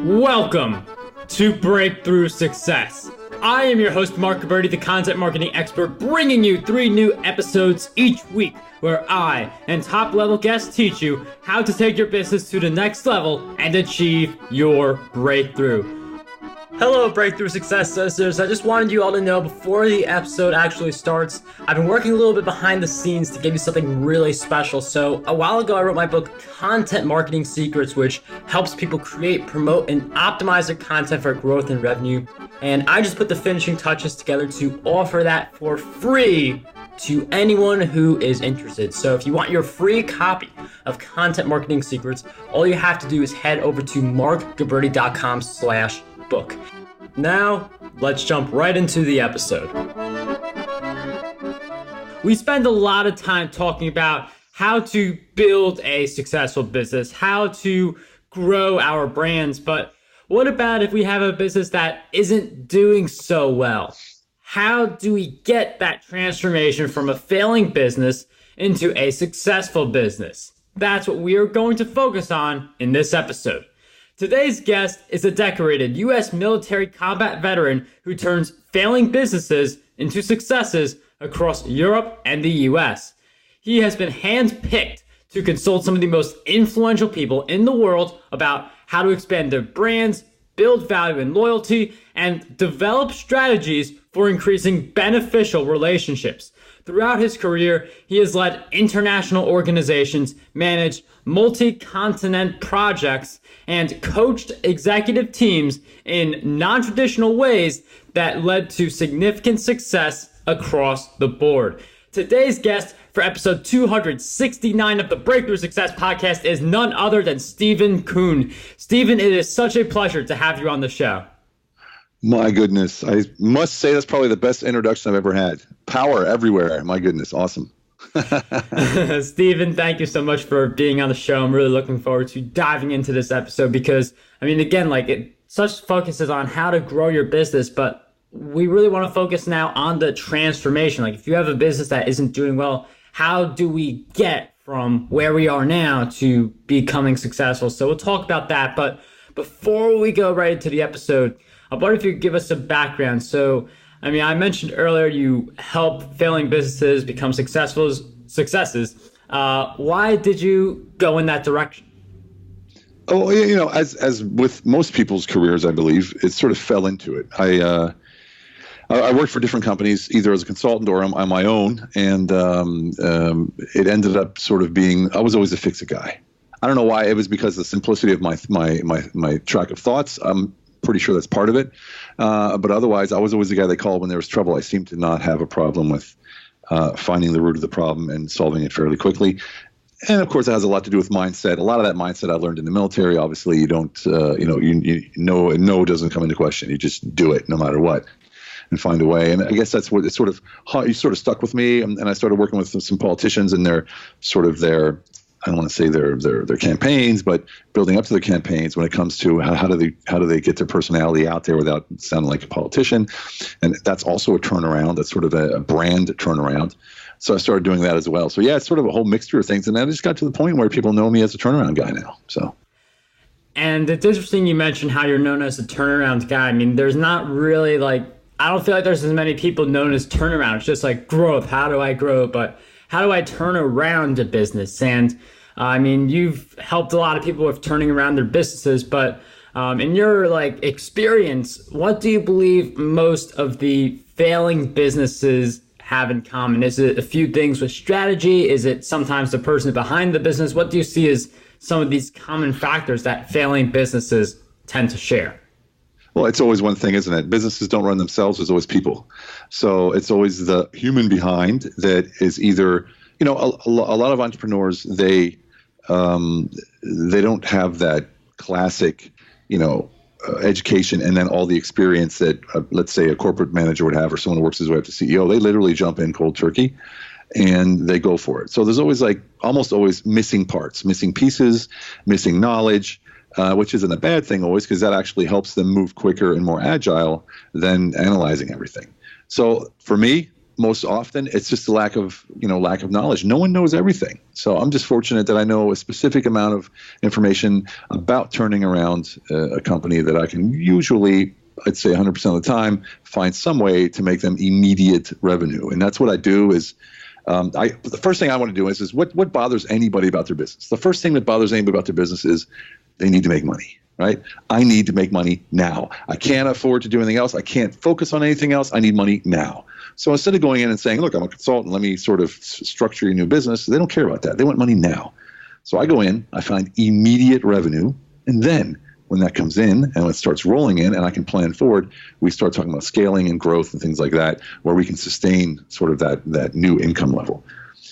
Welcome to Breakthrough Success. I am your host, Mark Gabberty, the content marketing expert, bringing you 3 new episodes each week where I and top-level guests teach you how to take your business to the next level and achieve your breakthrough. Hello, Breakthrough Success listeners. I just wanted you all to know before the episode actually starts, I've been working a little bit behind the scenes to give you something really special. So a while ago, I wrote my book, Content Marketing Secrets, which helps people create, promote, and optimize their content for growth and revenue. And I just put the finishing touches together to offer that for free to anyone who is interested. So if you want your free copy of Content Marketing Secrets, all you have to do is head over to markgabberty.com/book. Now, let's jump right into the episode. We spend a lot of time talking about how to build a successful business, how to grow our brands, but what about if we have a business that isn't doing so well? How do we get that transformation from a failing business into a successful business? That's what we are going to focus on in this episode. Today's guest is a decorated U.S. military combat veteran who turns failing businesses into successes across Europe and the U.S. He has been handpicked to consult some of the most influential people in the world about how to expand their brands, build value and loyalty, and develop strategies for increasing beneficial relationships. Throughout his career, he has led international organizations, managed multi-continent projects, and coached executive teams in non-traditional ways that led to significant success across the board. Today's guest for episode 269 of the Breakthrough Success podcast is none other than Stephen Kuhn. Stephen, it is such a pleasure to have you on the show. My goodness. I must say that's probably the best introduction I've ever had. Power everywhere. My goodness. Awesome. Stephen, thank you so much for being on the show. I'm really looking forward to diving into this episode because, I mean, again, such focuses on how to grow your business, but we really want to focus now on the transformation. Like if you have a business that isn't doing well, how do we get from where we are now to becoming successful? So we'll talk about that. But before we go right into the episode, I wonder if you could give us some background. So, I mean, I mentioned earlier you help failing businesses become successes. Why did you go in that direction? Oh, you know, as with most people's careers, I believe, it sort of fell into it. I worked for different companies, either as a consultant or on my own, and it ended up sort of being, I was always a fix-it guy. I don't know why. It was because of the simplicity of my track of thoughts. I'm pretty sure that's part of it. But otherwise, I was always the guy they called when there was trouble. I seemed to not have a problem with finding the root of the problem and solving it fairly quickly. And of course, it has a lot to do with mindset. A lot of that mindset I learned in the military. Obviously, you don't, no doesn't come into question. You just do it no matter what and find a way. And I guess that's what it sort of stuck with me. And I started working with some politicians and their I don't want to say their campaigns, but building up to their campaigns when it comes to how do they get their personality out there without sounding like a politician. And that's also a turnaround. That's sort of a brand turnaround. So I started doing that as well. So yeah, it's sort of a whole mixture of things. And I just got to the point where people know me as a turnaround guy now. So. And it's interesting you mentioned how you're known as a turnaround guy. I mean, there's not really I don't feel like there's as many people known as turnaround. It's just like growth. How do I grow? But how do I turn around a business? And I mean, you've helped a lot of people with turning around their businesses, but in your experience, what do you believe most of the failing businesses have in common? Is it a few things with strategy? Is it sometimes the person behind the business? What do you see as some of these common factors that failing businesses tend to share? Well, it's always one thing, isn't it? Businesses don't run themselves. There's always people. So it's always the human behind that is either, a lot of entrepreneurs, they don't have that classic, education and then all the experience that, let's say, a corporate manager would have or someone who works his way up to CEO. They literally jump in cold turkey and they go for it. So there's always almost always missing parts, missing pieces, missing knowledge. Which isn't a bad thing always, because that actually helps them move quicker and more agile than analyzing everything. So for me, most often it's just a lack of knowledge. No one knows everything. So I'm just fortunate that I know a specific amount of information about turning around a company that I can usually, I'd say 100% of the time, find some way to make them immediate revenue. And that's what I do is the first thing I want to do is what bothers anybody about their business? The first thing that bothers anybody about their business is they need to make money. Right? I need to make money now. I can't afford to do anything else. I can't focus on anything else. I need money now. So instead of going in and saying, look, I'm a consultant, let me sort of structure your new business, they don't care about that. They want money now. So I go in, I find immediate revenue, and then when that comes in and it starts rolling in and I can plan forward, we start talking about scaling and growth and things like that, where we can sustain sort of that new income level.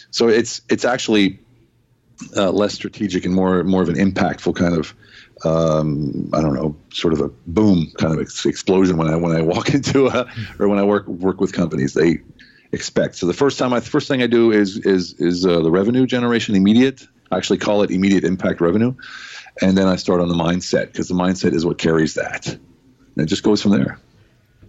So it's actually less strategic and more of an impactful kind of I don't know, sort of a boom kind of explosion when I walk into or when I work with companies. They expect. So the first thing I do is the revenue generation immediate. I actually call it immediate impact revenue, and then I start on the mindset, because the mindset is what carries that. And it just goes from there.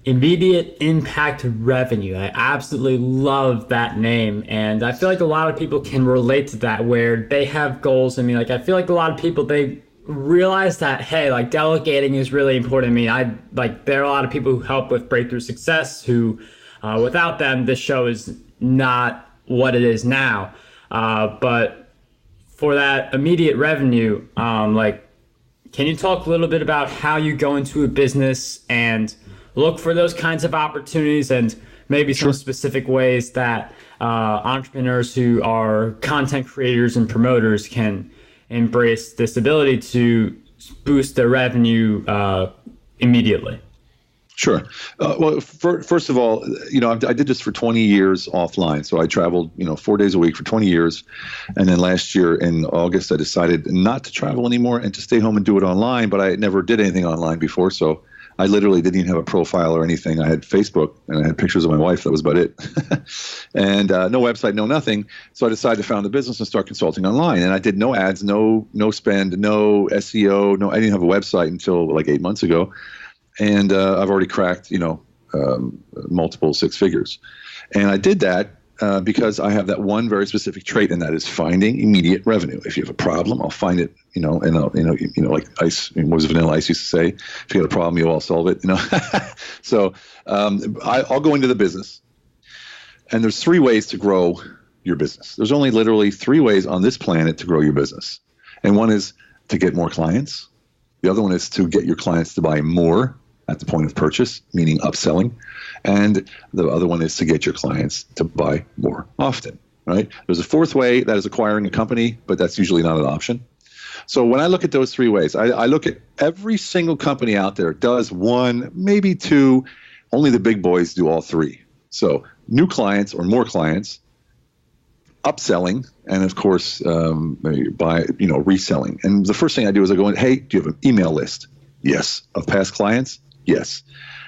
Immediate impact revenue. I absolutely love that name. And I feel like a lot of people can relate to that, where they have goals. I mean, like, I feel like a lot of people, they realize that, hey, like, delegating is really important. I mean, there are a lot of people who help with Breakthrough Success who, without them, this show is not what it is now. But for that immediate revenue, can you talk a little bit about how you go into a business and look for those kinds of opportunities, and maybe some specific ways that entrepreneurs who are content creators and promoters can embrace this ability to boost their revenue immediately? Sure. Well, first of all, I did this for 20 years offline. So I traveled, 4 days a week for 20 years. And then last year in August, I decided not to travel anymore and to stay home and do it online. But I never did anything online before. So I literally didn't even have a profile or anything. I had Facebook and I had pictures of my wife. That was about it. And no website, no nothing. So I decided to found a business and start consulting online. And I did no ads, no spend, no SEO. I didn't have a website until like 8 months ago. And I've already cracked, multiple six figures. And I did that because I have that one very specific trait, and that is finding immediate revenue. If you have a problem, I'll find it, like ice. What was Vanilla Ice used to say? If you got a problem, you'll all solve it. So I'll go into the business, and there's 3 ways to grow your business. There's only literally 3 ways on this planet to grow your business, and one is to get more clients. The other one is to get your clients to buy more at the point of purchase, meaning upselling. And the other one is to get your clients to buy more often, right? There's a 4th way, that is acquiring a company, but that's usually not an option. So when I look at those 3 ways, I look at every single company out there does 1, maybe 2, only the big boys do all 3. So new clients or more clients, upselling, and of course, reselling. And the first thing I do is I go in, hey, do you have an email list? Yes. Of past clients? Yes.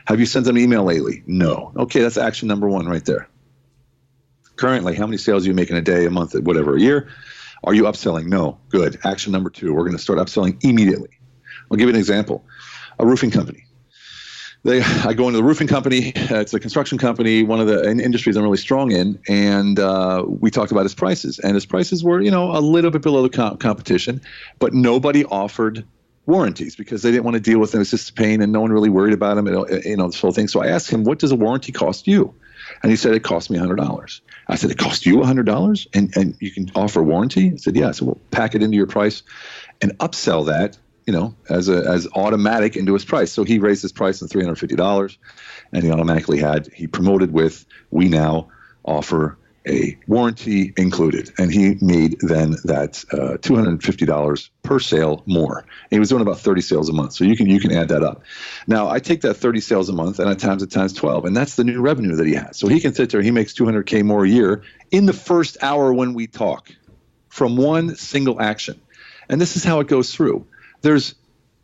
Have you sent them an email lately? No. Okay, that's action number 1 right there. Currently, how many sales are you making a day, a month, whatever, a year? Are you upselling? No. Good. Action number 2, we're going to start upselling immediately. I'll give you an example. A roofing company. I go into the roofing company. It's a construction company, one of the industries I'm really strong in, and we talked about his prices. And his prices were, a little bit below the competition, but nobody offered warranties because they didn't want to deal with them. It was just a pain, and no one really worried about them, this whole thing. So I asked him, what does a warranty cost you? And he said, it cost me $100. I said, it cost you $100? And you can offer warranty? He said, yeah. So we'll pack it into your price and upsell that, as automatic into his price. So he raised his price to $350, and he promoted with, we now offer a warranty included. And he made then that $250 per sale more. And he was doing about 30 sales a month. So you can add that up. Now I take that 30 sales a month and I times it times 12, and that's the new revenue that he has. So he can sit there, he makes $200K more a year in the first hour when we talk from one single action. And this is how it goes through. There's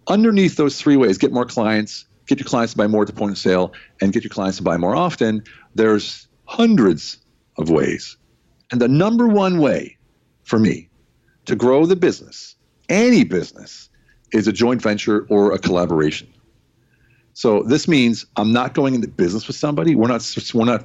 underneath those 3 ways, get more clients, get your clients to buy more at the point of sale, and get your clients to buy more often. There's hundreds of ways. And the number 1 way for me to grow the business, any business, is a joint venture or a collaboration. So this means I'm not going into business with somebody. We're not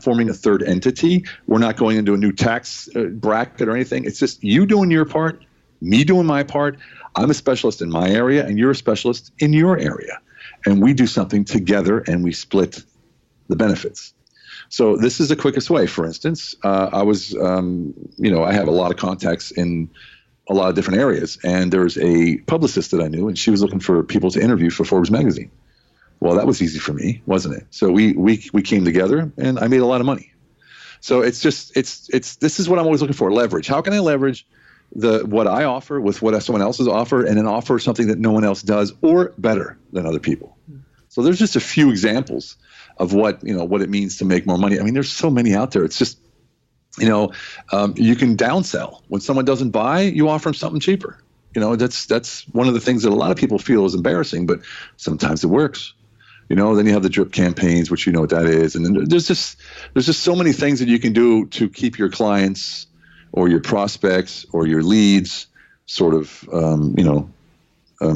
forming a third entity. We're not going into a new tax bracket or anything. It's just you doing your part, me doing my part. I'm a specialist in my area, and you're a specialist in your area. And we do something together, and we split the benefits. So this is the quickest way. For instance, I have a lot of contacts in a lot of different areas, and there's a publicist that I knew, and she was looking for people to interview for Forbes magazine. Well, that was easy for me, wasn't it? So we came together, and I made a lot of money. So it's this is what I'm always looking for: leverage. How can I leverage what I offer with what someone else has offered, and then offer something that no one else does, or better than other people? So there's just a few examples of what it means to make more money. I mean, there's so many out there. It's just, you can downsell. When someone doesn't buy, you offer them something cheaper. That's one of the things that a lot of people feel is embarrassing, but sometimes it works. Then you have the drip campaigns, which you know what that is. And then there's just so many things that you can do to keep your clients or your prospects or your leads sort of,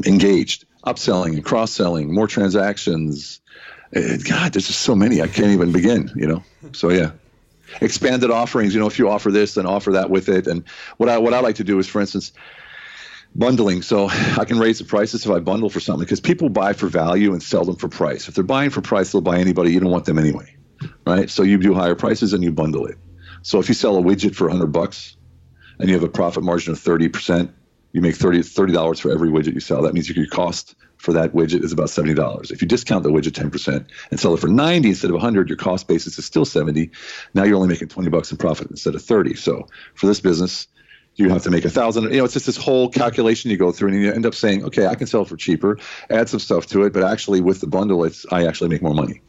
engaged. Upselling and cross-selling, more transactions. God, there's just so many. I can't even begin, So, yeah. Expanded offerings. If you offer this, then offer that with it. And what I like to do is, for instance, bundling. So I can raise the prices if I bundle for something, because people buy for value and sell them for price. If they're buying for price, they'll buy anybody. You don't want them anyway, right? So you do higher prices and you bundle it. So if you sell a widget for $100 and you have a profit margin of 30%, you make $30 for every widget you sell. That means your cost for that widget is about $70. If you discount the widget 10% and sell it for $90 instead of $100, your cost basis is still $70. Now you're only making $20 in profit instead of $30. So for this business, you have to make $1,000. It's just this whole calculation you go through, and you end up saying, okay, I can sell it for cheaper, add some stuff to it, but actually with the bundle, I actually make more money.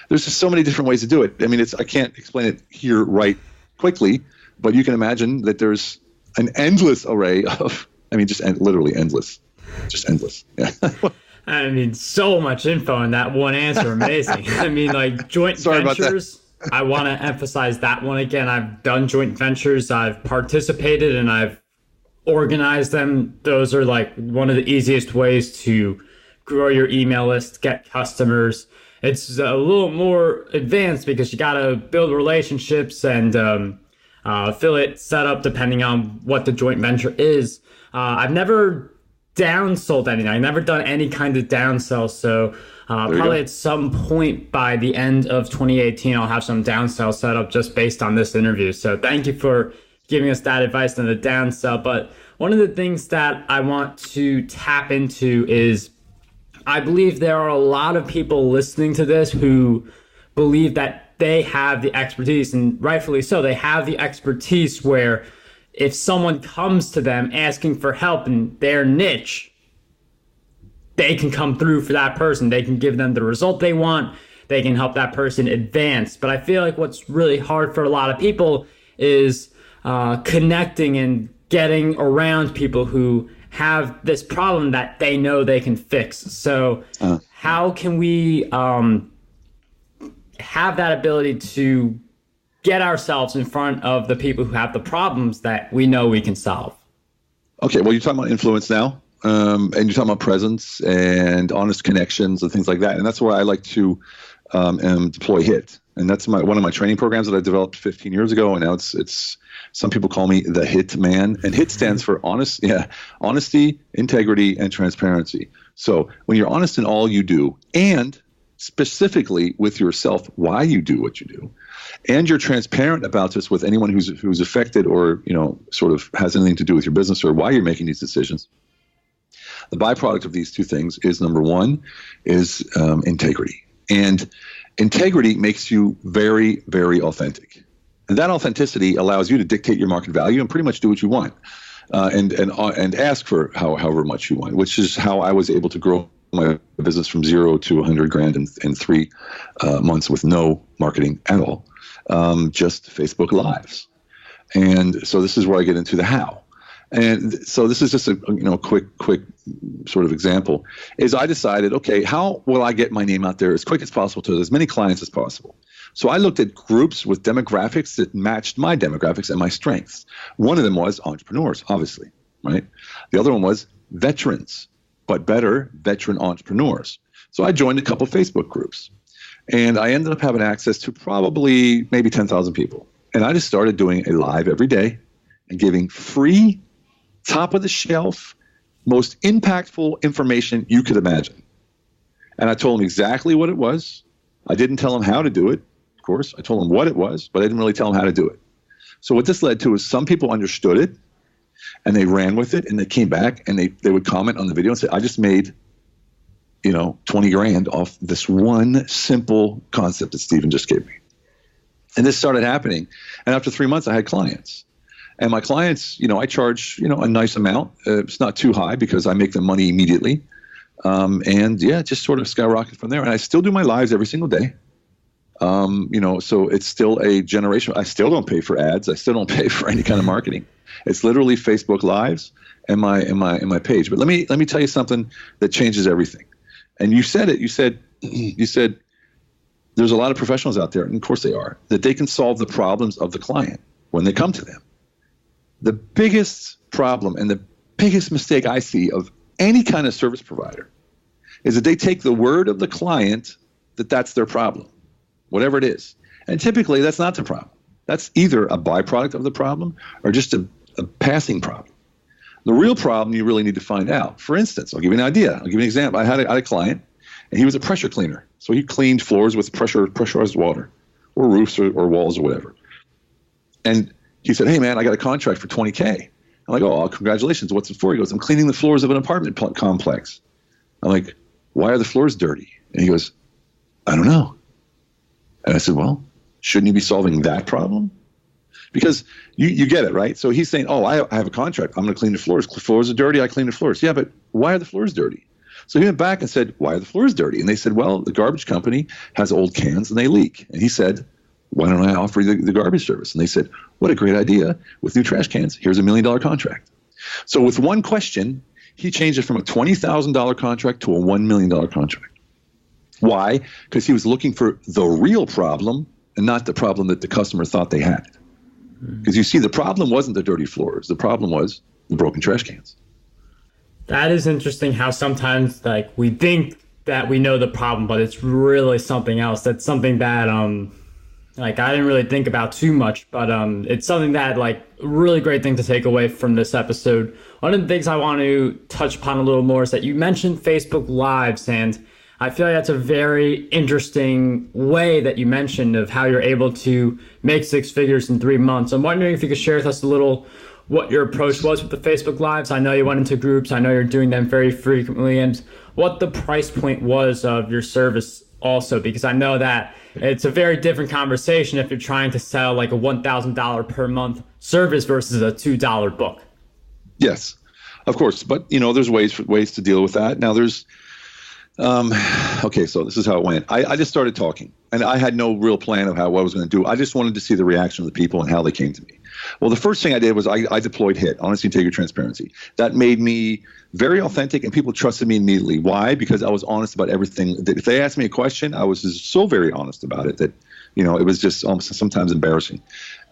There's just so many different ways to do it. I mean, I can't explain it here right quickly, but you can imagine that there's an endless array of, literally endless. Just endless. Yeah. I mean, so much info in that one answer. Amazing. Joint ventures. I want to emphasize that one again. I've done joint ventures. I've participated and I've organized them. Those are one of the easiest ways to grow your email list, get customers. It's a little more advanced because you got to build relationships and affiliate setup depending on what the joint venture is. I've never downsold anything. I've never done any kind of downsell. So probably at some point by the end of 2018, I'll have some downsell set up just based on this interview. So thank you for giving us that advice on the downsell. But one of the things that I want to tap into is I believe there are a lot of people listening to this who believe that they have the expertise, and rightfully so. They have the expertise where if someone comes to them asking for help in their niche, they can come through for that person. They can give them the result they want. They can help that person advance. But I feel like what's really hard for a lot of people is connecting and getting around people who have this problem that they know they can fix. So how can we have that ability to get ourselves in front of the people who have the problems that we know we can solve? Okay, well, you're talking about influence now, and you're talking about presence and honest connections and things like that. And that's where I like to deploy HIT. And that's one of my training programs that I developed 15 years ago. And now it's some people call me the HIT man. And HIT stands for honesty, integrity, and transparency. So when you're honest in all you do, and specifically with yourself, why you do what you do, and you're transparent about this with anyone who's affected or sort of has anything to do with your business or why you're making these decisions, the byproduct of these two things is, number one, is integrity. And integrity makes you very, very authentic. And that authenticity allows you to dictate your market value and pretty much do what you want, and ask for however much you want, which is how I was able to grow my business from $0 to $100,000 in 3 months with no marketing at all, just Facebook Lives. And so this is where I get into the how. And so this is just a quick sort of example. Is I decided, okay, how will I get my name out there as quick as possible to as many clients as possible? So I looked at groups with demographics that matched my demographics and my strengths. One of them was entrepreneurs, obviously, right? The other one was veterans, but better veteran entrepreneurs. So I joined a couple of Facebook groups, and I ended up having access to probably maybe 10,000 people. And I just started doing a live every day and giving free, top of the shelf, most impactful information you could imagine. And I told them exactly what it was. I didn't tell them how to do it, of course. I told them what it was, but I didn't really tell them how to do it. So what this led to is some people understood it, and they ran with it, and they came back, and they would comment on the video and say, I just made, 20 grand off this one simple concept that Stephen just gave me. And this started happening. And after 3 months, I had clients. And my clients, I charge, a nice amount. It's not too high because I make them money immediately. It just sort of skyrocketed from there. And I still do my lives every single day. So it's still a generation. I still don't pay for ads. I still don't pay for any kind of marketing. It's literally Facebook Lives and my page. But let me tell you something that changes everything. And you said it. You said there's a lot of professionals out there, and of course they are, that they can solve the problems of the client when they come to them. The biggest problem and the biggest mistake I see of any kind of service provider is that they take the word of the client that that's their problem, whatever it is. And typically that's not the problem. That's either a byproduct of the problem or just a passing problem. The real problem you really need to find out. For instance, I'll give you an idea. I'll give you an example. I had a client, and he was a pressure cleaner. So he cleaned floors with pressurized water or roofs or walls or whatever. And he said, hey, man, I got a contract for $20K. I'm like, oh, congratulations. What's it for? He goes, I'm cleaning the floors of an apartment complex. I'm like, why are the floors dirty? And he goes, I don't know. And I said, well, shouldn't you be solving that problem? Because you get it, right? So he's saying, oh, I have a contract. I'm going to clean the floors. Floors are dirty. I clean the floors. Yeah, but why are the floors dirty? So he went back and said, why are the floors dirty? And they said, well, the garbage company has old cans and they leak. And he said, why don't I offer you the garbage service? And they said, what a great idea. With new trash cans, here's $1 million contract. So with one question, he changed it from a $20,000 contract to a $1 million contract. Why? Because he was looking for the real problem and not the problem that the customer thought they had. Because you see, the problem wasn't the dirty floors. The problem was the broken trash cans. That is interesting how sometimes we think that we know the problem, but it's really something else. That's something that I didn't really think about too much, but it's something that really great thing to take away from this episode. One of the things I want to touch upon a little more is that you mentioned Facebook Lives, and I feel like that's a very interesting way that you mentioned of how you're able to make 6 figures in 3 months. I'm wondering if you could share with us a little what your approach was with the Facebook Lives. I know you went into groups. I know you're doing them very frequently, and what the price point was of your service also, because I know that it's a very different conversation if you're trying to sell a $1,000 per month service versus a $2 book. Yes, of course. But, there's ways to deal with that. Now there's, okay, so this is how it went. I just started talking, and I had no real plan of what I was going to do. I just wanted to see the reaction of the people and how they came to me. Well, the first thing I did was I deployed HIT, honesty, integrity, transparency. That made me very authentic, and people trusted me immediately. Why? Because I was honest about everything. If they asked me a question, I was just so very honest about it that, it was just almost sometimes embarrassing.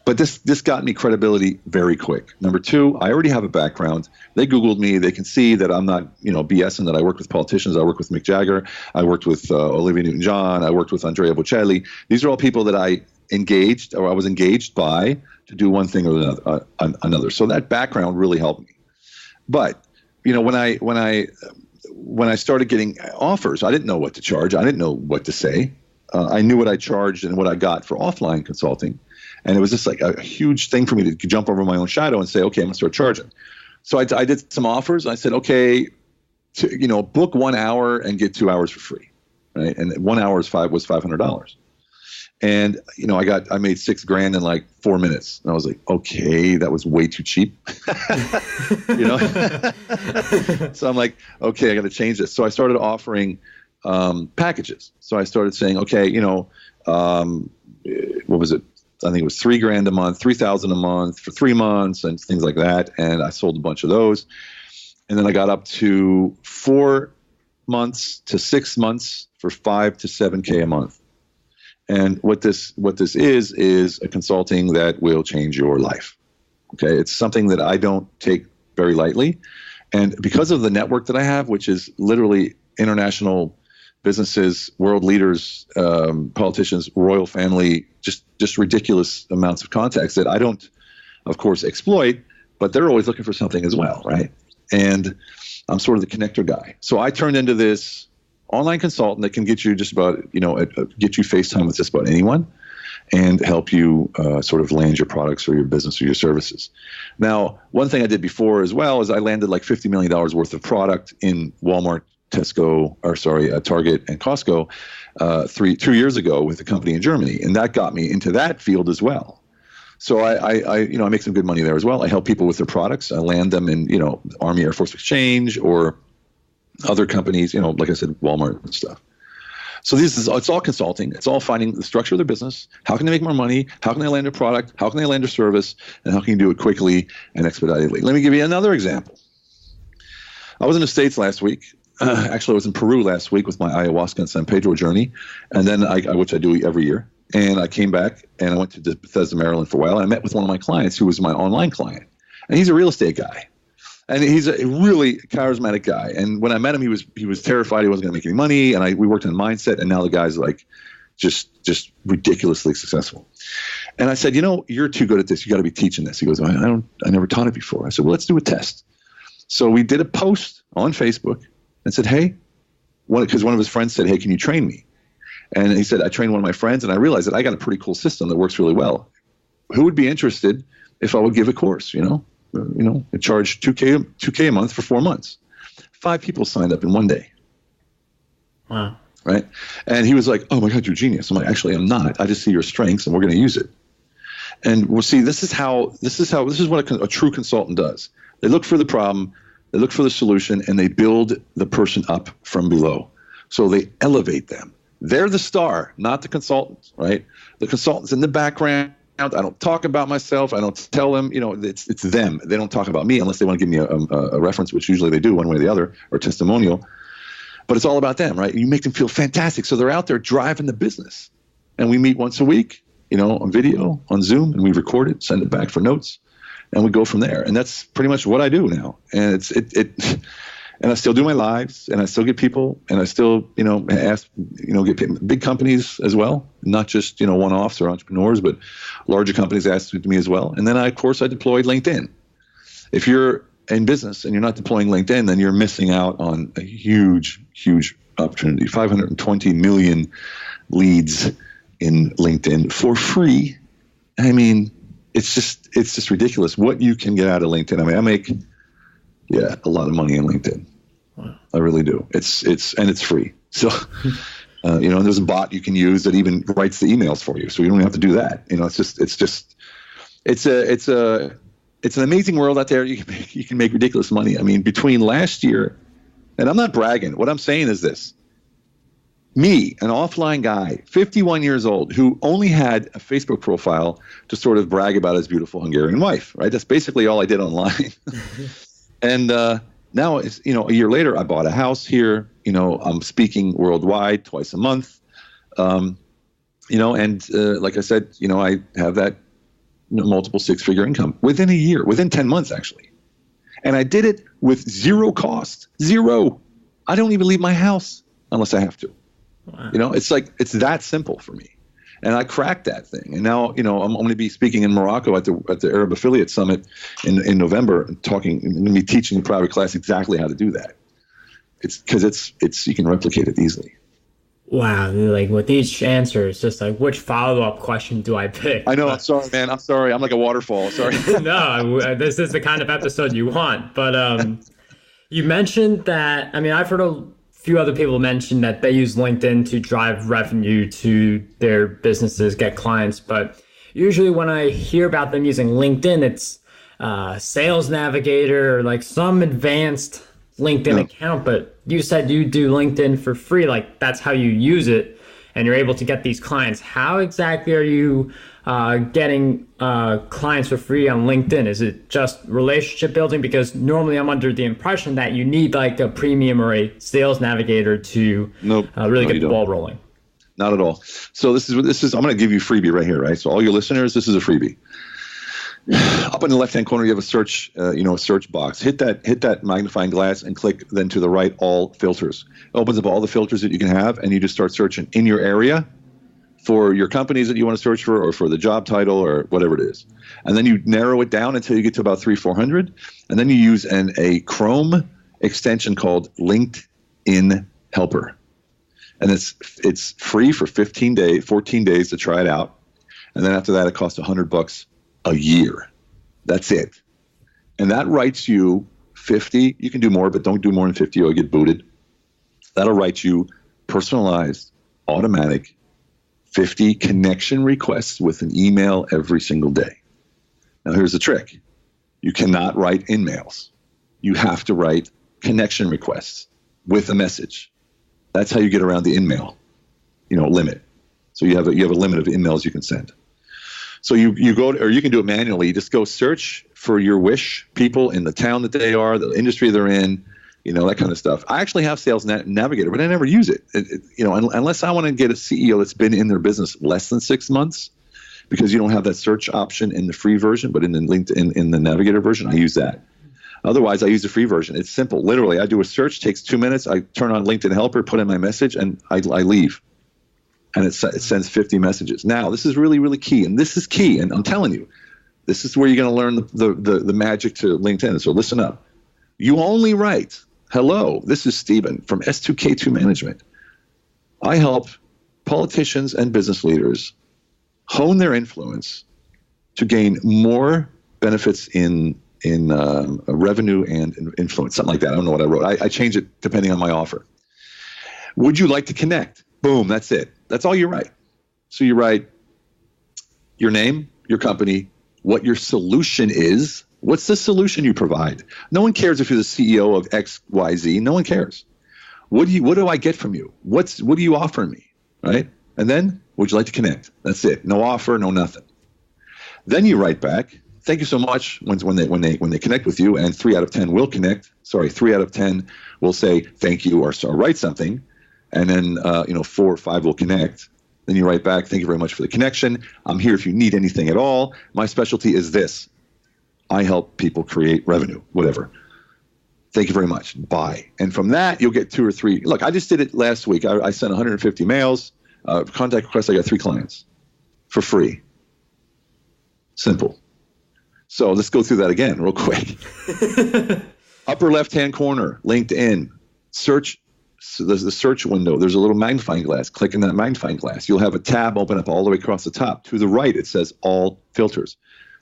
But this got me credibility very quick. Number two, I already have a background. They Googled me. They can see that I'm not, BSing, that I worked with politicians. I worked with Mick Jagger. I worked with Olivia Newton-John. I worked with Andrea Bocelli. These are all people that I was engaged by to do one thing or another. So that background really helped me. But, when I started getting offers, I didn't know what to charge. I didn't know what to say. I knew what I charged and what I got for offline consulting. And it was just a huge thing for me to jump over my own shadow and say, okay, I'm going to start charging. So I did some offers. I said, okay, book 1 hour and get 2 hours for free. Right. And 1 hour was $500. And, I made $6,000 in 4 minutes. And I was like, okay, that was way too cheap. So I'm like, okay, I got to change this. So I started offering packages. So I started saying, okay, what was it? I think it was $3,000 a month, $3,000 a month for 3 months and things like that. And I sold a bunch of those. And then I got up to 4 months to 6 months for $5,000 to $7,000 a month. And what this is a consulting that will change your life. Okay. It's something that I don't take very lightly. And because of the network that I have, which is literally international, businesses, world leaders, politicians, royal family, just ridiculous amounts of contacts that I don't, of course, exploit, but they're always looking for something as well, right? And I'm sort of the connector guy. So I turned into this online consultant that can get you just about, get you FaceTime with just about anyone and help you sort of land your products or your business or your services. Now, one thing I did before as well is I landed like $50 million worth of product in Walmart, Target and Costco 2 years ago with a company in Germany. And that got me into that field as well. So I make some good money there as well. I help people with their products. I land them in, Army Air Force Exchange or other companies, like I said, Walmart and stuff. So it's all consulting. It's all finding the structure of their business. How can they make more money? How can they land a product? How can they land a service? And how can you do it quickly and expeditedly? Let me give you another example. I was in the States last week. Actually, I was in Peru last week with my ayahuasca and San Pedro journey, and then which I do every year. And I came back and I went to Bethesda, Maryland for a while. And I met with one of my clients who was my online client, and he's a real estate guy. And he's a really charismatic guy. And when I met him, he was terrified he wasn't going to make any money. And we worked on mindset. And now the guy's like just ridiculously successful. And I said, you're too good at this. You got to be teaching this. He goes, I never taught it before. I said, well, let's do a test. So we did a post on Facebook and said, hey, because one of his friends said, hey, can you train me? And he said, I trained one of my friends. And I realized that I got a pretty cool system that works really well. Who would be interested if I would give a course, I charged $2K a month for 4 months. 5 people signed up in one day. Wow. Right. And he was like, oh my God, you're a genius. I'm like, actually, I'm not. I just see your strengths and we're going to use it. And we'll see, this is what a true consultant does. They look for the problem, they look for the solution, and they build the person up from below. So they elevate them. They're the star, not the consultant, right? The consultant's in the background. I don't talk about myself. I don't tell them, it's them. They don't talk about me unless they want to give me a reference, which usually they do one way or the other, or testimonial. But it's all about them, right? You make them feel fantastic. So they're out there driving the business. And we meet once a week, on video, on Zoom, and we record it, send it back for notes, and we go from there. And that's pretty much what I do now. And and I still do my lives, and I still get people, and I still, get big companies as well, not just, one-offs or entrepreneurs, but larger companies ask me as well. And then I deployed LinkedIn. If you're in business and you're not deploying LinkedIn, then you're missing out on a huge, huge opportunity. 520 million leads in LinkedIn for free. I mean, it's just ridiculous what you can get out of LinkedIn. I mean, I make a lot of money in LinkedIn. Wow. I really do. It's free. So, and there's a bot you can use that even writes the emails for you. So you don't have to do that. It's an amazing world out there. You can make ridiculous money. I mean, between last year, and I'm not bragging. What I'm saying is this. Me, an offline guy, 51 years old, who only had a Facebook profile to sort of brag about his beautiful Hungarian wife, right? That's basically all I did online. And now, a year later, I bought a house here. I'm speaking worldwide twice a month. Like I said, I have that multiple 6-figure income within a year, within 10 months, actually. And I did it with zero cost, zero. I don't even leave my house unless I have to. Wow. It's that simple for me. And I cracked that thing. And now, I'm going to be speaking in Morocco at the Arab Affiliate Summit in November and I'm going to be teaching a private class exactly how to do that. It's because you can replicate it easily. Wow. Like with each answer, it's just like, which follow-up question do I pick? I know. I'm sorry, man. I'm sorry. I'm like a waterfall. Sorry. No, this is the kind of episode you want. But you mentioned that, I've heard a few other people mention that they use LinkedIn to drive revenue to their businesses, get clients. But usually when I hear about them using LinkedIn, it's Sales Navigator or like some advanced LinkedIn account. But you said you do LinkedIn for free. Like that's how you use it and you're able to get these clients. How exactly are you getting clients for free on LinkedIn? Is it just relationship building? Because normally I'm under the impression that you need like a premium or a Sales Navigator to really get the ball rolling. Not at all. So this is I'm going to give you a freebie right here, right? So all your listeners, this is a freebie. Up in the left-hand corner, you have a search, a search box. Hit that magnifying glass and click then to the right, all filters. It opens up all the filters that you can have, and you just start searching in your area for your companies that you want to search for, or for the job title, or whatever it is. And then you narrow it down until you get to about 300-400, and then you use a Chrome extension called LinkedIn Helper. And it's free for 14 days to try it out. And then after that, it costs $100 a year. That's it. And that writes you 50. You can do more, but don't do more than 50 or you'll get booted. That'll write you personalized, automatic 50 connection requests with an email every single day. Now, here's the trick. You cannot write in-mails. You have to write connection requests with a message. That's how you get around the in-mail, limit. So you have a limit of in-mails you can send. So you go to, or you can do it manually. You just go search for your wish people in the town that they are, the industry they're in, that kind of stuff. I actually have Sales Navigator, but I never use it. Unless I want to get a CEO that's been in their business less than 6 months, because you don't have that search option in the free version, but in the LinkedIn in the Navigator version, I use that. Otherwise, I use the free version. It's simple. Literally, I do a search, takes 2 minutes. I turn on LinkedIn Helper, put in my message, and I leave. And it sends 50 messages. Now, this is really, really key. And this is key. And I'm telling you, this is where you're going to learn the magic to LinkedIn. So listen up. You only write, hello, this is Stephen from S2K2 Management. I help politicians and business leaders hone their influence to gain more benefits in revenue and in influence, something like that. I don't know what I wrote. I change it depending on my offer. Would you like to connect? Boom, that's it. That's all you write. So you write your name, your company, what your solution is. What's the solution you provide? No one cares if you're the CEO of XYZ. No one cares. What do I get from you? What do you offer me? Right? And then, would you like to connect? That's it. No offer, no nothing. Then you write back, thank you so much when they connect with you, and 3 out of 10 will connect. Sorry, 3 out of 10 will say thank you or write something. And then, 4 or 5 will connect. Then you write back, thank you very much for the connection. I'm here if you need anything at all. My specialty is this. I help people create revenue, whatever. Thank you very much. Bye. And from that, you'll get 2 or 3. Look, I just did it last week. I sent 150 mails, contact requests. I got 3 clients for free. Simple. So let's go through that again real quick. Upper left-hand corner, LinkedIn, search. So there's the search window. There's a little magnifying glass. Click in that magnifying glass. You'll have a tab open up all the way across the top. To the right, it says all filters.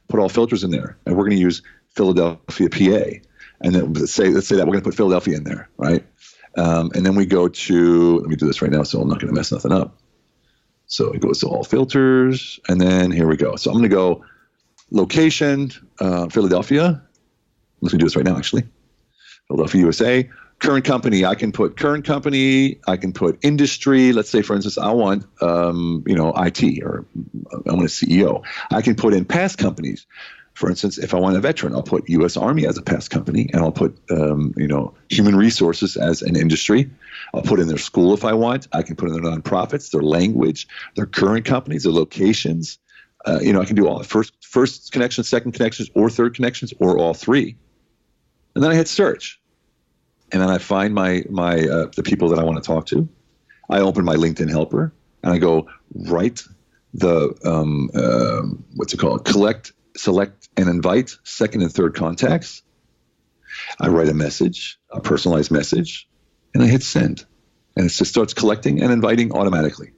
Put all filters in there. And we're going to use Philadelphia, PA. And then let's say that we're going to put Philadelphia in there, right? And then we go to, let me do this right now so I'm not going to mess nothing up. So it goes to all filters. And then here we go. So I'm going to go location, Philadelphia. I'm just going to do this right now, actually. Philadelphia, USA. Current company, I can put current company, I can put industry. Let's say, for instance, I want, IT, or I want a CEO. I can put in past companies. For instance, if I want a veteran, I'll put U.S. Army as a past company, and I'll put, human resources as an industry. I'll put in their school if I want. I can put in their nonprofits, their language, their current companies, their locations. I can do all first connections, second connections, or third connections, or all 3. And then I hit search. And then I find the people that I want to talk to. I open my LinkedIn Helper, and I go write the collect, select, and invite second and third contacts. I write a message, a personalized message, and I hit send. And it just starts collecting and inviting automatically.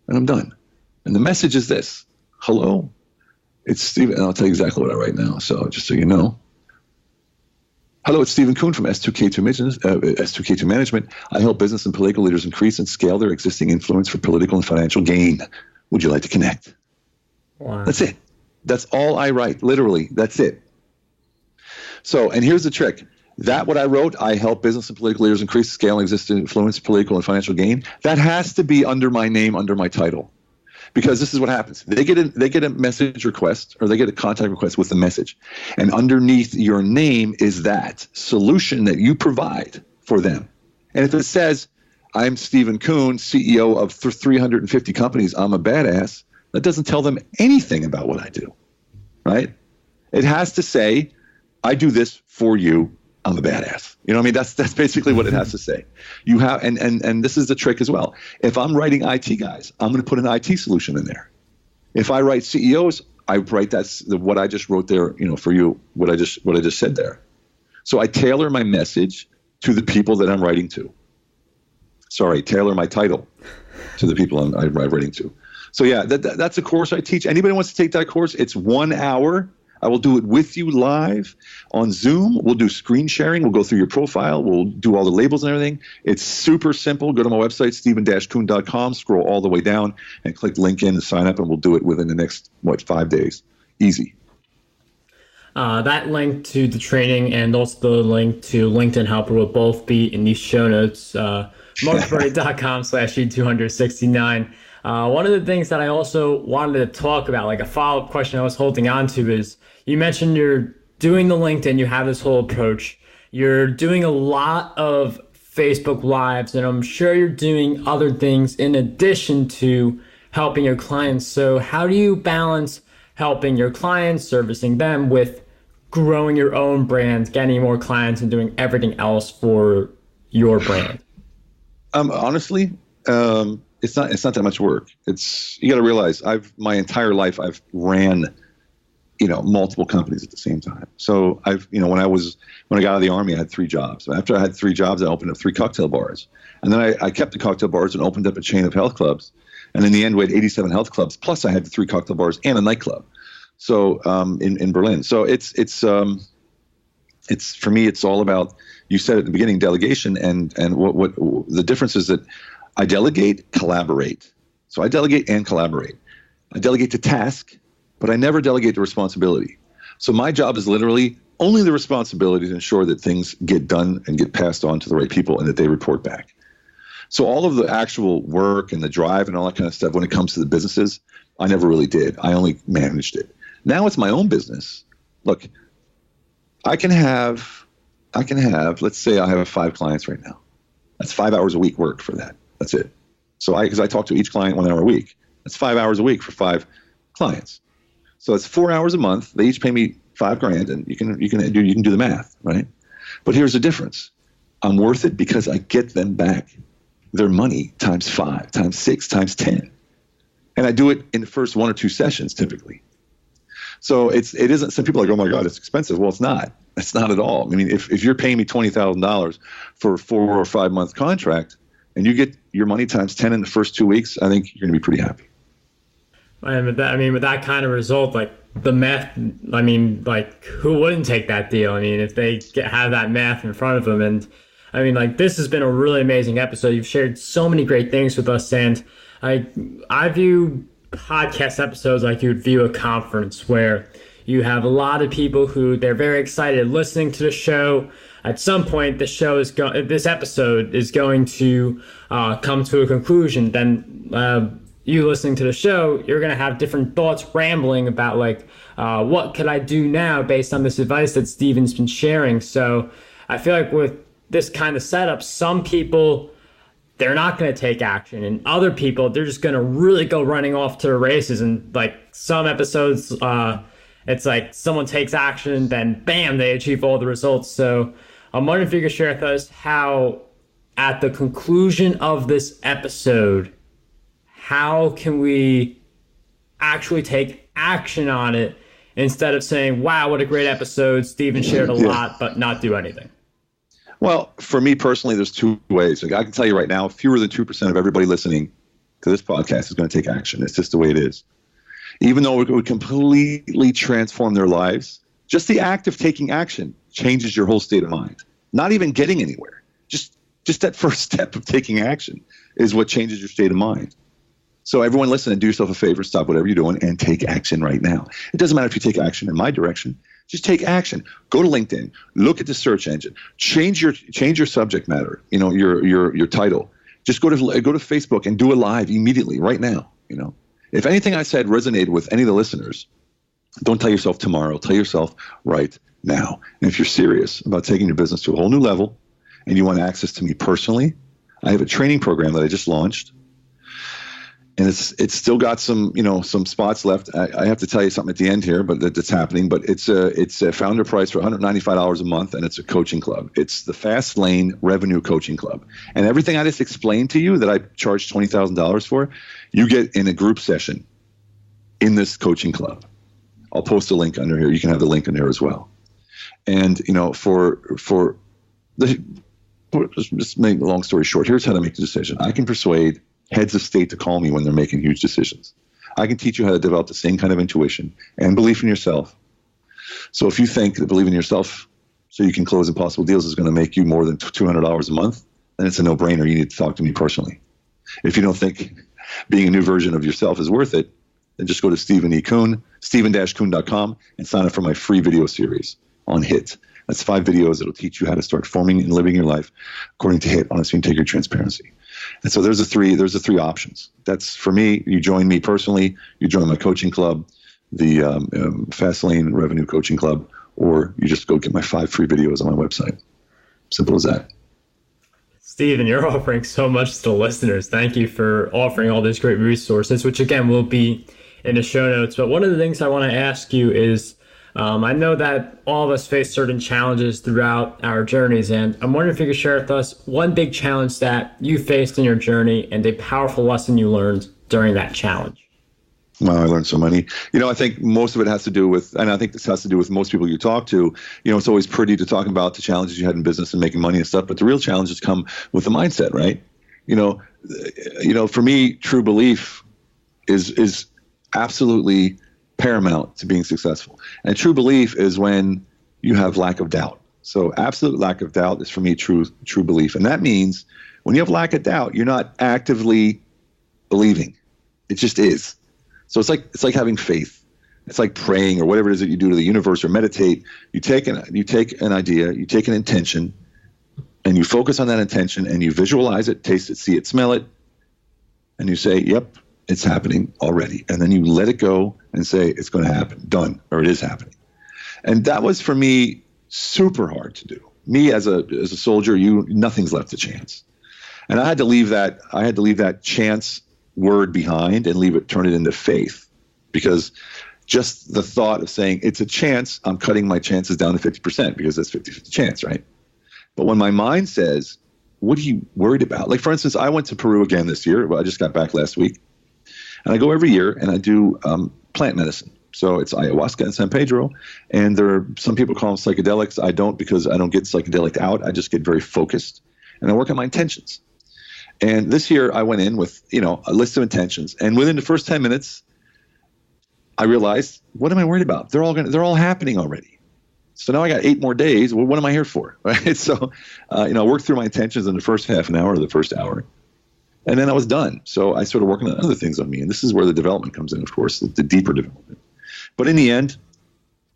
And I'm done. And the message is this. Hello, it's Stephen. And I'll tell you exactly what I write now. So just so you know. Hello, it's Stephen Kuhn from S2K2 Management. I help business and political leaders increase and scale their existing influence for political and financial gain. Would you like to connect? Wow. That's it. That's all I write. Literally, that's it. So, and here's the trick. That what I wrote, I help business and political leaders increase, scale, and existing influence, political and financial gain. That has to be under my name, under my title. Because this is what happens. They get a message request, or they get a contact request with a message. And underneath your name is that solution that you provide for them. And if it says, I'm Stephen Kuhn, CEO of 350 companies, I'm a badass, that doesn't tell them anything about what I do, right? It has to say, I do this for you. I'm a badass. You know what I mean? That's basically what it has to say. You have, and this is the trick as well. If I'm writing IT guys, I'm going to put an IT solution in there. If I write CEOs, I write what I just wrote there, for you, what I just said there. So I tailor my message to the people that I'm writing to. Sorry, tailor my title to the people I'm writing to. So yeah, that's a course I teach. Anybody wants to take that course, it's 1 hour. I will do it with you live on Zoom. We'll do screen sharing. We'll go through your profile. We'll do all the labels and everything. It's super simple. Go to my website, stephen-kuhn.com, scroll all the way down and click link in and sign up, and we'll do it within the next, 5 days. Easy. That link to the training and also the link to LinkedIn Helper will both be in these show notes. markberry.com/E269. One of the things that I also wanted to talk about, like a follow-up question I was holding on to, is you mentioned you're doing the LinkedIn, you have this whole approach. You're doing a lot of Facebook Lives, and I'm sure you're doing other things in addition to helping your clients. So how do you balance helping your clients, servicing them, with growing your own brand, getting more clients, and doing everything else for your brand? Honestly, it's not that much work. You got to realize my entire life I've ran, multiple companies at the same time. So when I got out of the Army, I had 3 jobs. After I had 3 jobs, I opened up 3 cocktail bars, and then I kept the cocktail bars and opened up a chain of health clubs. And in the end, we had 87 health clubs. Plus, I had 3 cocktail bars and a nightclub. So in Berlin. So it's for me, it's all about, you said at the beginning, delegation, and what the difference is that I delegate, collaborate. So I delegate and collaborate. I delegate to task, but I never delegate the responsibility. So my job is literally only the responsibility to ensure that things get done and get passed on to the right people and that they report back. So all of the actual work and the drive and all that kind of stuff, when it comes to the businesses, I never really did. I only managed it. Now it's my own business. Look, I can have, let's say I have 5 clients right now. That's 5 hours a week work for that. That's it. So because I talk to each client 1 hour a week. That's 5 hours a week for 5 clients. So it's 4 hours a month. They each pay me $5,000, and you can do the math, right? But here's the difference. I'm worth it because I get them back their money times 5, times 6, times 10. And I do it in the first 1 or 2 sessions typically. So it isn't, some people are like, oh my God, it's expensive. Well, it's not. It's not at all. I mean, if you're paying me $20,000 for a 4 or 5 month contract and you get your money times 10 in the first 2 weeks, I think you're going to be pretty happy. And with that kind of result, like the math, who wouldn't take that deal? I mean, if they have that math in front of them. And this has been a really amazing episode. You've shared so many great things with us, and I view podcast episodes like you would view a conference, where you have a lot of people who they're very excited listening to the show. At some point, this episode is going to come to a conclusion. Then you listening to the show, you're going to have different thoughts rambling about what could I do now based on this advice that Stephen's been sharing. So I feel like with this kind of setup, some people, they're not going to take action, and other people, they're just going to really go running off to the races. And some episodes, it's like someone takes action, then bam, they achieve all the results. So I'm wondering if you could share with us how, at the conclusion of this episode, how can we actually take action on it instead of saying, wow, what a great episode, Stephen shared a lot, but not do anything? Well, for me personally, there's 2 ways. I can tell you right now, fewer than 2% of everybody listening to this podcast is going to take action. It's just the way it is. Even though it would completely transform their lives, just the act of taking action changes your whole state of mind. Not even getting anywhere. Just that first step of taking action is what changes your state of mind. So everyone listen and do yourself a favor, stop whatever you're doing and take action right now. It doesn't matter if you take action in my direction. Just take action. Go to LinkedIn. Look at the search engine. Change your subject matter. Your title. Just go to Facebook and do a live immediately, right now. If anything I said resonated with any of the listeners, don't tell yourself tomorrow. Tell yourself right now. And if you're serious about taking your business to a whole new level, and you want access to me personally, I have a training program that I just launched. and it's still got some spots left. I have to tell you something at the end here, but that's happening. But it's a founder price for $195 a month, and it's a coaching club. It's the Fast Lane Revenue Coaching Club, and everything I just explained to you that I charge $20,000 for, you get in a group session in this coaching club. I'll post a link under here. You can have the link in there as well. And just make a long story short, here's how to make the decision. I can persuade heads of state to call me when they're making huge decisions. I can teach you how to develop the same kind of intuition and belief in yourself. So if you think that believing in yourself so you can close impossible deals is going to make you more than $200 a month, then it's a no-brainer. You need to talk to me personally. If you don't think being a new version of yourself is worth it, then just go to Stephen E. Kuhn, Stephen-Kuhn.com, and sign up for my free video series on HIT. That's 5 videos that will teach you how to start forming and living your life according to HIT, honesty, integrity, transparency. And so there's the three options. That's for me. You join me personally. You join my coaching club, the Fast Lane Revenue Coaching Club, or you just go get my 5 free videos on my website. Simple as that. Stephen, you're offering so much to the listeners. Thank you for offering all these great resources, which again will be in the show notes. But one of the things I want to ask you is, I know that all of us face certain challenges throughout our journeys, and I'm wondering if you could share with us one big challenge that you faced in your journey and a powerful lesson you learned during that challenge. Wow, I learned so many. I think most of it has to do with, and I think this has to do with most people you talk to, it's always pretty to talk about the challenges you had in business and making money and stuff, but the real challenges come with the mindset, right? For me, true belief is absolutely paramount to being successful. And true belief is when you have lack of doubt. So absolute lack of doubt is for me true belief. And that means when you have lack of doubt, you're not actively believing. It just is. So it's like having faith. It's like praying or whatever it is that you do to the universe or meditate. You take an idea, you take an intention, and you focus on that intention and you visualize it, taste it, see it, smell it, and you say, yep, it's happening already. And then you let it go and say, it's going to happen, done, or it is happening. And that was for me super hard to do. Me as a soldier, nothing's left to chance. And I had to leave that chance word behind and turn it into faith, because just the thought of saying it's a chance, I'm cutting my chances down to 50% because that's 50-50 chance, right? But when my mind says, what are you worried about? Like, for instance, I went to Peru again this year. Well, I just got back last week. And I go every year and I do plant medicine. So it's ayahuasca and San Pedro. And some people call them psychedelics. I don't, because I don't get psychedelic out. I just get very focused and I work on my intentions. And this year I went in with, a list of intentions. And within the first 10 minutes, I realized, what am I worried about? They're all happening already. So now I got 8 more days. Well, what am I here for? Right? So, I worked through my intentions in the first half an hour or the first hour. And then I was done. So I started working on other things on me. And this is where the development comes in, of course, the deeper development. But in the end,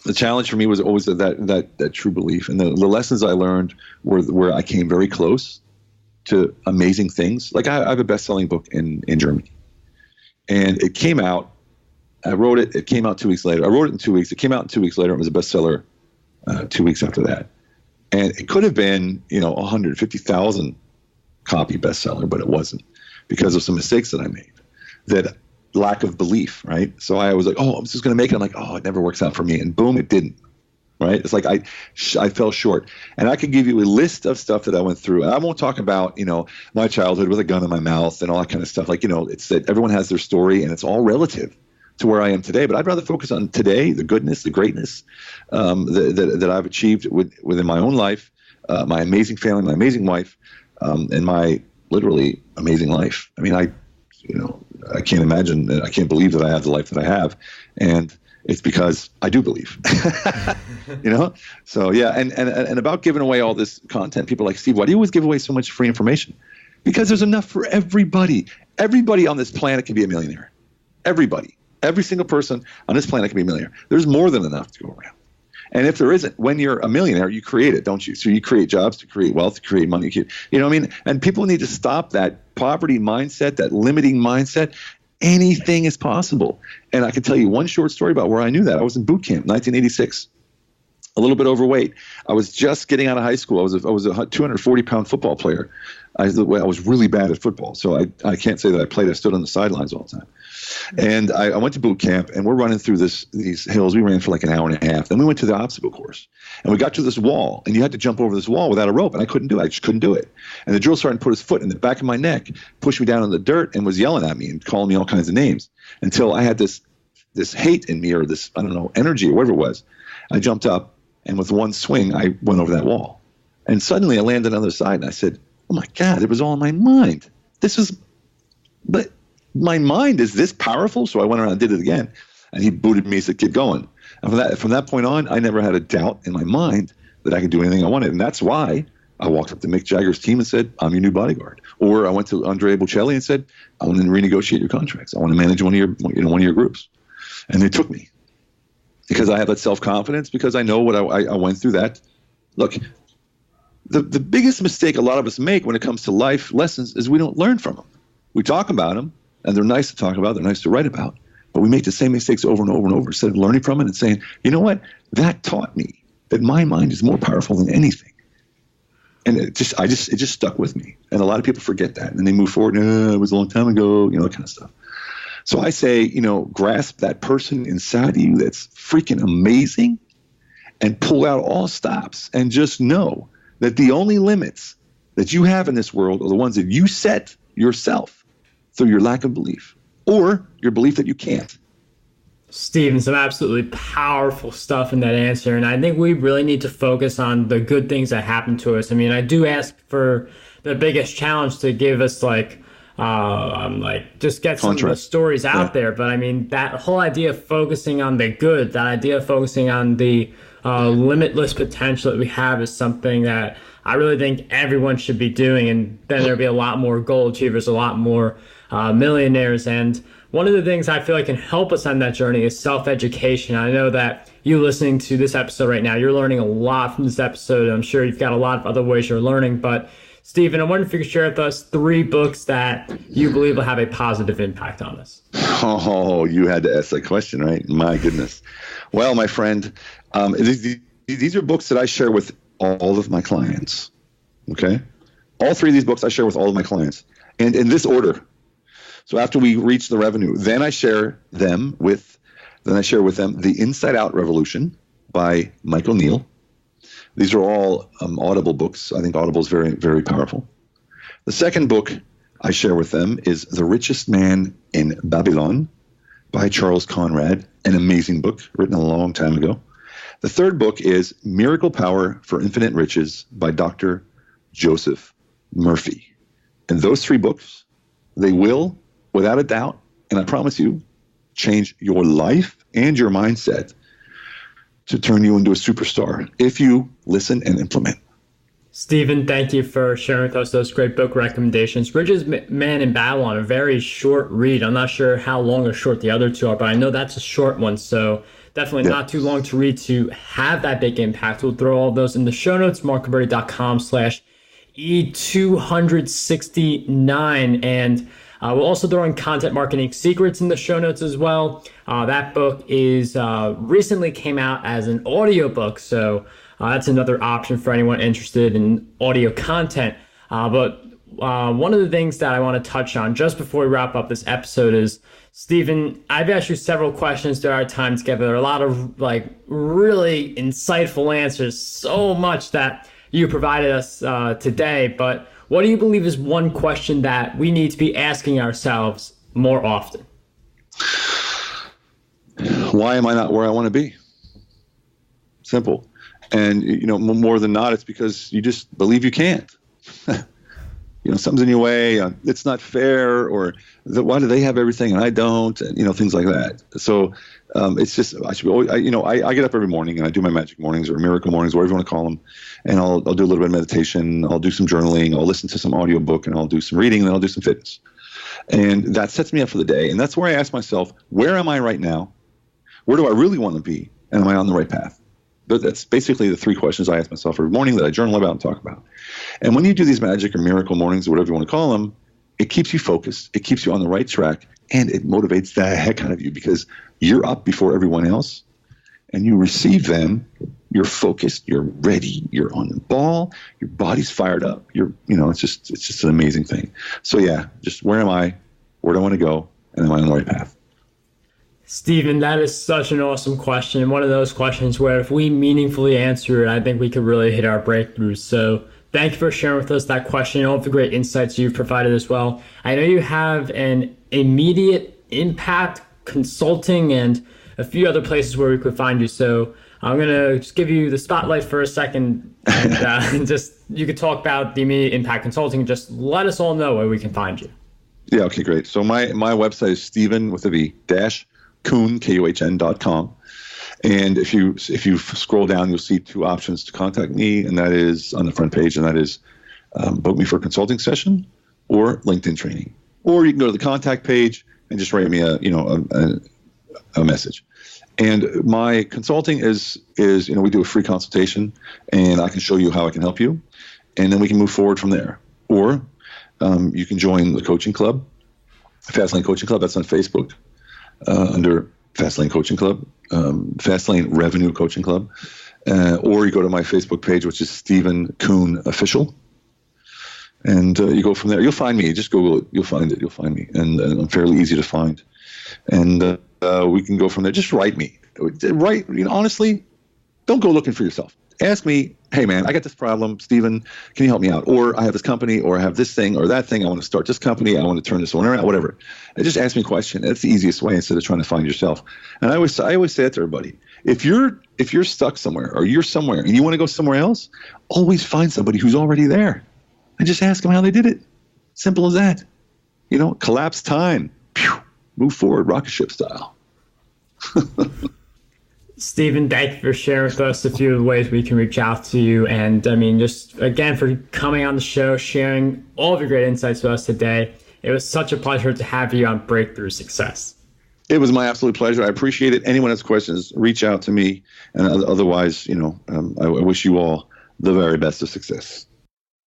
the challenge for me was always that true belief. And the lessons I learned were where I came very close to amazing things. Like I have a best-selling book in Germany. And it came out. I wrote it. It came out 2 weeks later. I wrote it in 2 weeks. It came out in 2 weeks later. It was a bestseller 2 weeks after that. And it could have been, 150,000 copy bestseller, but it wasn't, because of some mistakes that I made, that lack of belief, right? So I was like, oh, I'm just going to make it. I'm like, oh, it never works out for me. And boom, it didn't, right? It's like I fell short. And I could give you a list of stuff that I went through. And I won't talk about, my childhood with a gun in my mouth and all that kind of stuff. Like, it's that everyone has their story and it's all relative to where I am today. But I'd rather focus on today, the goodness, the greatness that I've achieved within my own life, my amazing family, my amazing wife, and my literally amazing life. I mean, I can't imagine, I can't believe that I have the life that I have. And it's because I do believe, So yeah. And about giving away all this content, people are like, Steve, why do you always give away so much free information? Because there's enough for everybody. Everybody on this planet can be a millionaire. Everybody. Every single person on this planet can be a millionaire. There's more than enough to go around. And if there isn't, when you're a millionaire, you create it, don't you? So you create jobs to create wealth, to create money. And people need to stop that poverty mindset, that limiting mindset. Anything is possible. And I can tell you one short story about where I knew that. I was in boot camp, 1986. a little bit overweight. I was just getting out of high school. I was a 240-pound football player. I was really bad at football, so I can't say that I played. I stood on the sidelines all the time. And I went to boot camp, and we're running through these hills. We ran for like an hour and a half. Then we went to the obstacle course, and we got to this wall, and you had to jump over this wall without a rope, and I couldn't do it. I just couldn't do it. And the drill sergeant put his foot in the back of my neck, pushed me down in the dirt, and was yelling at me and calling me all kinds of names until I had this hate in me, or this, I don't know, energy or whatever it was. I jumped up, and with one swing, I went over that wall. And suddenly I landed on the other side, and I said, oh my God, it was all in my mind. But my mind is this powerful? So I went around and did it again. And he booted me and said, keep going. And from that point on, I never had a doubt in my mind that I could do anything I wanted. And that's why I walked up to Mick Jagger's team and said, I'm your new bodyguard. Or I went to Andrea Bocelli and said, I want to renegotiate your contracts. I want to manage one of your groups. And they took me because I have that self-confidence, because I know what I went through that. Look, the biggest mistake a lot of us make when it comes to life lessons is we don't learn from them. We talk about them, and they're nice to talk about, they're nice to write about, but we make the same mistakes over and over and over instead of learning from it and saying, you know what, that taught me that my mind is more powerful than anything. And it just stuck with me. And a lot of people forget that, and they move forward, it was a long time ago, that kind of stuff. So I say, grasp that person inside of you that's freaking amazing and pull out all stops and just know that the only limits that you have in this world are the ones that you set yourself through your lack of belief or your belief that you can't. Stephen, some absolutely powerful stuff in that answer. And I think we really need to focus on the good things that happen to us. I mean, I do ask for the biggest challenge to give us just get some of the stories out there. But I mean, that whole idea of focusing on the good, that idea of focusing on the limitless potential that we have is something that I really think everyone should be doing. And then there'll be a lot more goal achievers, a lot more millionaires. And one of the things I feel like can help us on that journey is self-education. I know that you listening to this episode right now, you're learning a lot from this episode. I'm sure you've got a lot of other ways you're learning. But Stephen, I wonder if you could share with us 3 books that you believe will have a positive impact on us. Oh, you had to ask that question, right? My goodness. Well, my friend, these are books that I share with all of my clients. Okay? All 3 of these books I share with all of my clients. And in this order. So after we reach the revenue, then I share with them The Inside Out Revolution by Michael Neal. These are all Audible books. I think Audible is very, very powerful. The second book I share with them is The Richest Man in Babylon by Charles Conrad, an amazing book written a long time ago. The third book is Miracle Power for Infinite Riches by Dr. Joseph Murphy. And those 3 books, they will, without a doubt, and I promise you, change your life and your mindset to turn you into a superstar if you listen and implement. Stephen, thank you for sharing with us those great book recommendations. Richest Man in Babylon, a very short read. I'm not sure how long or short the other 2 are, but I know that's a short one, so definitely not too long to read to have that big impact. We'll throw all of those in the show notes, markberry.com/E269. And we'll also throw in Content Marketing Secrets in the show notes as well. That book is recently came out as an audiobook, so that's another option for anyone interested in audio content. But one of the things that I want to touch on just before we wrap up this episode is, Stephen, I've asked you several questions throughout our time together. There are a lot of really insightful answers, so much that you provided us today. But what do you believe is one question that we need to be asking ourselves more often? Why am I not where I want to be? Simple. And, more than not, it's because you just believe you can't. Something's in your way. It's not fair, or why do they have everything and I don't? And, things like that. So it's just, I get up every morning and I do my magic mornings or miracle mornings, whatever you want to call them. And I'll do a little bit of meditation. I'll do some journaling. I'll listen to some audiobook, and I'll do some reading, and then I'll do some fitness. And that sets me up for the day. And that's where I ask myself, where am I right now? Where do I really want to be? And am I on the right path? But that's basically the 3 questions I ask myself every morning that I journal about and talk about. And when you do these magic or miracle mornings, or whatever you want to call them, it keeps you focused. It keeps you on the right track, and it motivates the heck out of you because you're up before everyone else, and you receive them You're focused, you're ready, you're on the ball, your body's fired up. It's just an amazing thing. So yeah, just where am I? Where do I want to go? And am I on the right path? Stephen, that is such an awesome question. One of those questions where if we meaningfully answer it, I think we could really hit our breakthroughs. So thank you for sharing with us that question and all of the great insights you've provided as well. I know you have an immediate impact consulting and a few other places where we could find you. So I'm going to just give you the spotlight for a second and just you could talk about the immediate impact consulting and just let us all know where we can find you. Yeah, okay, great. So my website is Stephen with a V Kuhn, Kuhn.com. And if you scroll down, you'll see two options to contact me, and that is on the front page, and that is book me for a consulting session or LinkedIn training. Or you can go to the contact page and just write me a message. And my consulting is we do a free consultation, and I can show you how I can help you, and then we can move forward from there. Or you can join the coaching club, Fastlane Coaching Club. That's on Facebook under Fastlane Coaching Club, Fastlane Revenue Coaching Club. Or you go to my Facebook page, which is Stephen Kuhn Official. And you go from there. You'll find me. Just Google it. You'll find it. You'll find me. And I'm fairly easy to find. And we can go from there. Just write me. Honestly, don't go looking for yourself. Ask me, hey, man, I got this problem. Stephen, can you help me out? Or I have this company, or I have this thing or that thing. I want to start this company. I want to turn this one around, whatever. And just ask me a question. That's the easiest way instead of trying to find yourself. And I always say it to everybody. If you're stuck somewhere or you're somewhere and you want to go somewhere else, always find somebody who's already there and just ask them how they did it. Simple as that. Collapse time. Pew, move forward, rocket ship style. Stephen, thank you for sharing with us a few of the ways we can reach out to you. And just again, for coming on the show, sharing all of your great insights with us today. It was such a pleasure to have you on Breakthrough Success. It was my absolute pleasure. I appreciate it. Anyone has questions, reach out to me. And otherwise, I wish you all the very best of success.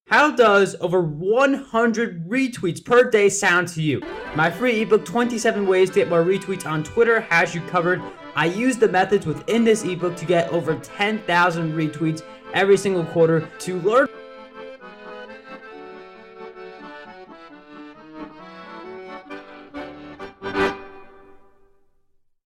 How does over 100 retweets per day sound to you? My free ebook, 27 Ways to Get More Retweets on Twitter, has you covered. I use the methods within this ebook to get over 10,000 retweets every single quarter. To learn